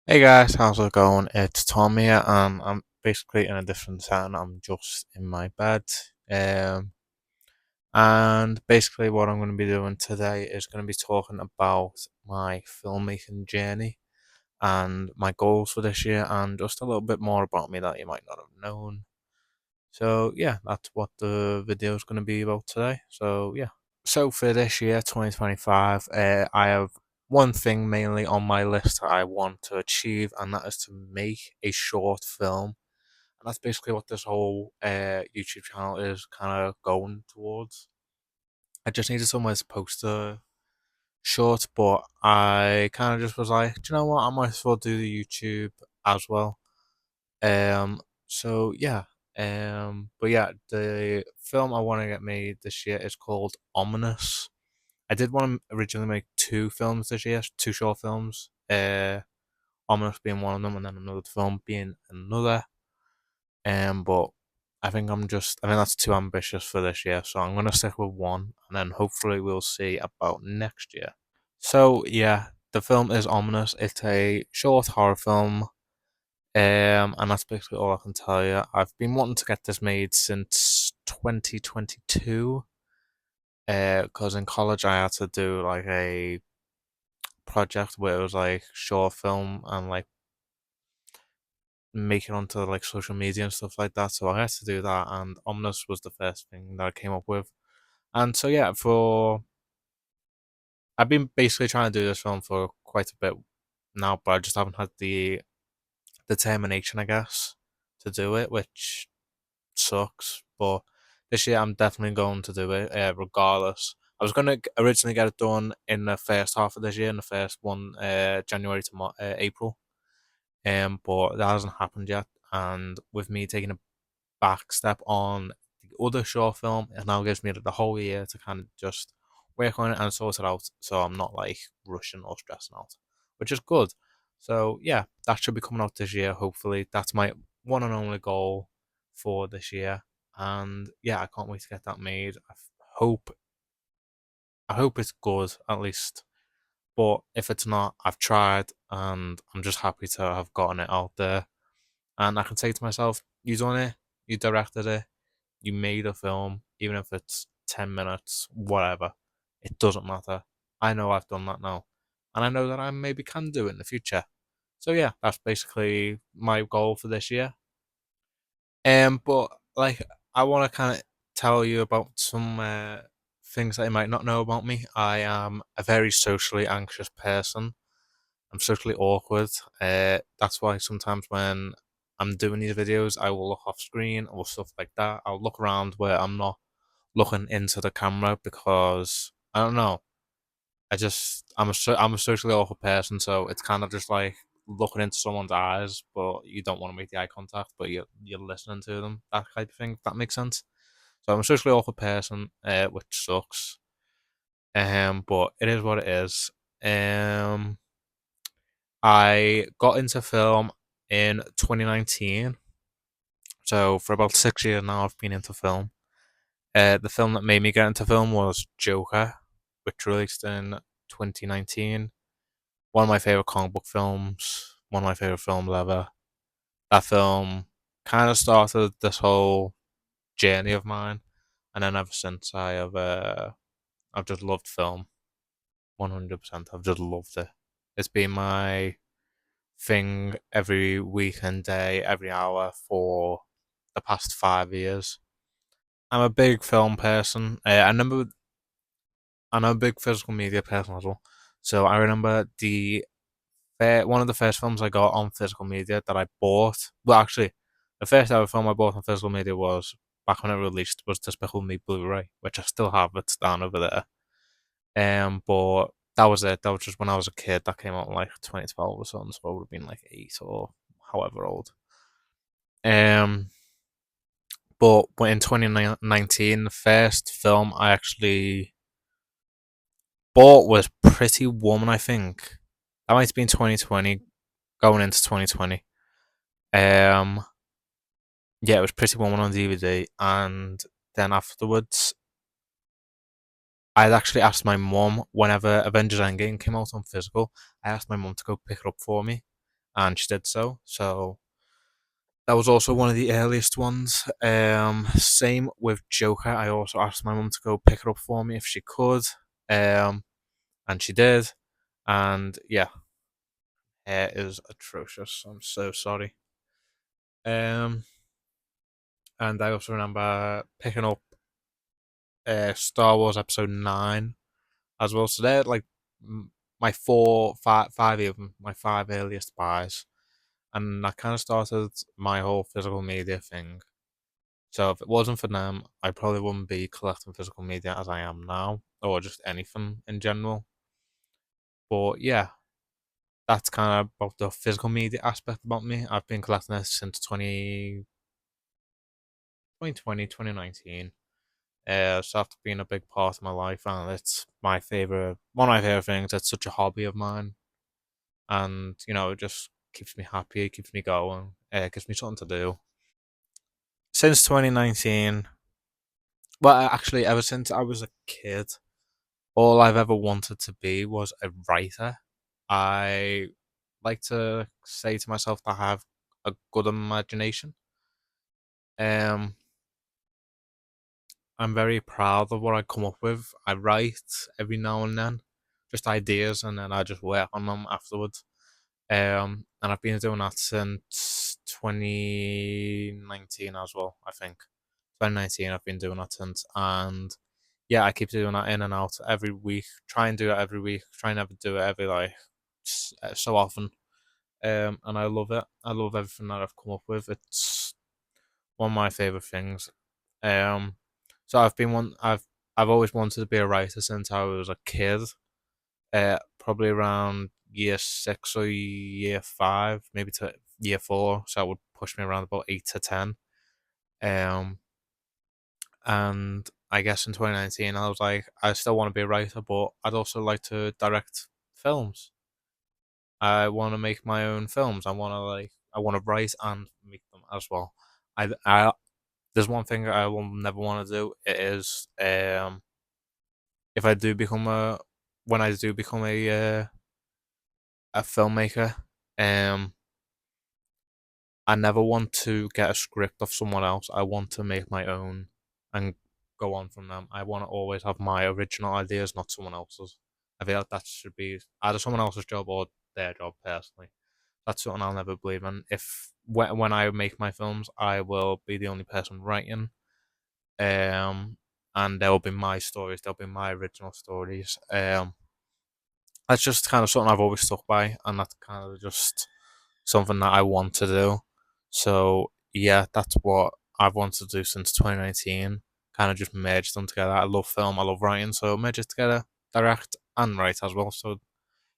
Hey guys, how's it going? It's Tom here, and I'm basically in a different town. I'm just in my bed. Um, and basically, what I'm going to be doing today is going to be talking about my filmmaking journey and my goals for this year, and just a little bit more about me that you might not have known. So, yeah, that's what the video is going to be about today. So, yeah. So for this year, 2025, I have one thing mainly on my list that I want to achieve, and that is to make a short film. And that's basically what this whole YouTube channel is kind of going towards. I just needed somewhere to post the short, but I kind of just was like, do you know what? I might as well do the YouTube as well. So yeah. But yeah, the film I want to get made this year is called Ominous. I did want to originally make two films this year, two short films. Ominous being one of them, and then another film being another. But I think that's too ambitious for this year, so I'm gonna stick with one, and then hopefully we'll see about next year. So yeah, the film is Ominous. It's a short horror film. And that's basically all I can tell you. I've been wanting to get this made since 2022. Because in college I had to do like a project where it was like short film and like make it onto like social media and stuff like that. So I had to do that, and Omnus was the first thing that I came up with. And so yeah, for I've been basically trying to do this film for quite a bit now, but I just haven't had the determination, I guess, to do it, which sucks. But this year I'm definitely going to do it, regardless. I was going to originally get it done in the first half of this year, in the first one, January to April. But that hasn't happened yet. And with me taking a back step on the other short film, it now gives me the whole year to kind of just work on it and sort it out. So I'm not like rushing or stressing out, which is good. So yeah, that should be coming out this year. Hopefully, that's my one and only goal for this year. And yeah, I can't wait to get that made. Hope I hope it's good at least. But if it's not, I've tried, and I'm just happy to have gotten it out there. And I can say to myself, you done it, you directed it, you made a film, even if it's 10 minutes, whatever. It doesn't matter. I know I've done that now. And I know that I maybe can do it in the future. So yeah, that's basically my goal for this year. But like I want to kind of tell you about some things that you might not know about me. I am a very socially anxious person. I'm socially awkward. That's why sometimes when I'm doing these videos, I will look off screen or stuff like that. I'll look around where I'm not looking into the camera because I don't know. I'm a socially awkward person, so it's kind of just like looking into someone's eyes, but you don't want to make the eye contact, but you're listening to them. That type of thing. If that makes sense. So I'm a socially awkward person, which sucks. But it is what it is. Um, I got into film in 2019. So for about 6 years now, I've been into film. The film that made me get into film was Joker, which released in 2019. One of my favorite comic book films, one of my favorite films ever. That film kind of started this whole journey of mine, and then ever since I've just loved film 100%. I've just loved it. It's been my thing every week and day, every hour for the past 5 years. I'm a big film person. I'm a big physical media person as well. So I remember one of the first films I got on physical media that I bought. Well, actually, the first ever film I bought on physical media was back when it released was Despicable Me Blu-ray, which I still have. It's down over there. But that was it. That was just when I was a kid. That came out in like 2012 or something. So I would have been like 8 or however old. Um, but in 2019, the first film I actually bought was Pretty Woman. I think that might have been 2020, going into 2020. Um, yeah, it was Pretty Woman on DVD, and then afterwards, I had actually asked my mum whenever Avengers Endgame came out on physical. I asked my mum to go pick it up for me, and she did so. So that was also one of the earliest ones. Same with Joker. I also asked my mum to go pick it up for me if she could, um, and she did. And yeah, hair is atrocious. I'm so sorry. Um, and I also remember picking up Star Wars Episode 9 as well. So they're like my five even my five earliest buys, and that kind of started my whole physical media thing. So if it wasn't for them, I probably wouldn't be collecting physical media as I am now, or just anything in general. But yeah, that's kind of about the physical media aspect about me. I've been collecting this since 2019. So that's been a big part of my life, and it's one of my favorite things. It's such a hobby of mine, and it just keeps me happy, keeps me going, gives me something to do. Since 2019, well, actually, ever since I was a kid, all I've ever wanted to be was a writer. I like to say to myself that I have a good imagination. Um, I'm very proud of what I come up with. I write every now and then, just ideas, and then I just work on them afterwards. And I've been doing that since 2019 as well. I think 2019 I've been doing that since, and yeah, I keep doing that in and out every week. Try and do it every week. Try and never do it every so often. And I love it. I love everything that I've come up with. It's one of my favorite things. Um, so I've always wanted to be a writer since I was a kid. Probably around year six or year five, maybe to year four. So that would push me around about 8 to 10. Um, and I guess in 2019, I was like, I still want to be a writer, but I'd also like to direct films. I want to make my own films. I want to write and make them as well. I there's one thing I will never want to do. It is if I do become a when I do become a filmmaker, um, I never want to get a script of someone else. I want to make my own and go on from them. I want to always have my original ideas, not someone else's. I feel like that should be either someone else's job or their job personally. That's something I'll never believe in. If when I make my films, I will be the only person writing, um, and there will be my stories. There'll be my original stories. That's just kind of something I've always stuck by, and that's kind of just something that I want to do. So yeah, that's what I've wanted to do since 2019. Kind of just merge them together. I love film, I love writing, so merge it together, direct and write as well. So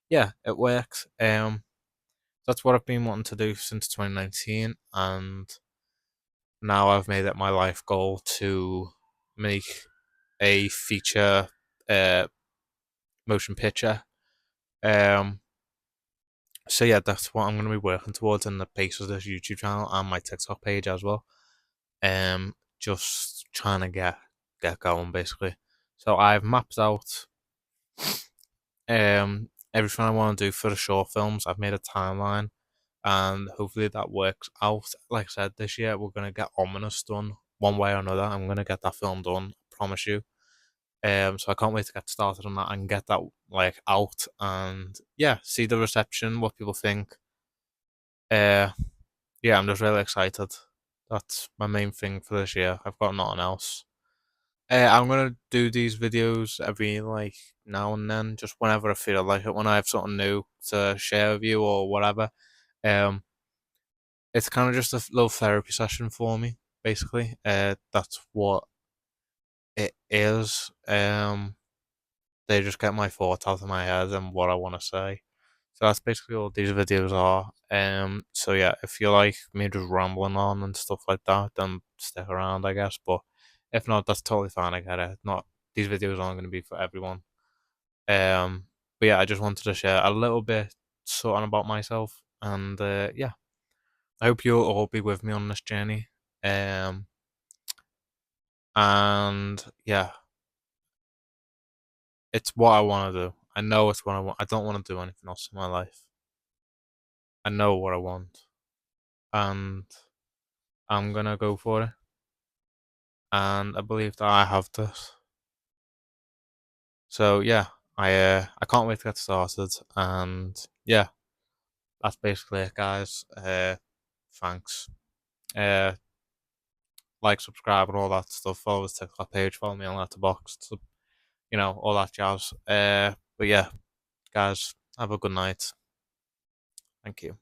yeah, it works. That's what I've been wanting to do since 2019, and now I've made it my life goal to make a feature uh, motion picture. Um, so yeah, that's what I'm going to be working towards in the pace of this YouTube channel and my TikTok page as well. Just trying to get going basically. So I've mapped out everything I want to do for the short films. I've made a timeline, and hopefully that works out. Like I said, this year we're gonna get Ominous done one way or another. I'm gonna get that film done, I promise you. So I can't wait to get started on that and get that like out and yeah, see the reception, what people think. Uh, yeah, I'm just really excited. That's my main thing for this year. I've got nothing else. I'm gonna do these videos every like now and then, just whenever I feel like it. When I have something new to share with you or whatever. Um, it's kind of just a little therapy session for me, basically. That's what it is. They just get my thoughts out of my head and what I want to say. So that's basically all these videos are. So yeah, if you like me just rambling on and stuff like that, then stick around, I guess. But if not, that's totally fine. I get it. Not these videos aren't going to be for everyone. Um, but yeah, I just wanted to share a little bit something about myself, and yeah, I hope you'll all be with me on this journey. Um, and yeah, it's what I want to do. I know it's what I want. I don't want to do anything else in my life. I know what I want, and I'm gonna go for it. And I believe that I have this. So yeah, I can't wait to get started. And yeah, that's basically it, guys. Thanks. Uh, like, subscribe, and all that stuff. Follow the TikTok page. Follow me on Letterboxd. All that jazz. But yeah, guys, have a good night. Thank you.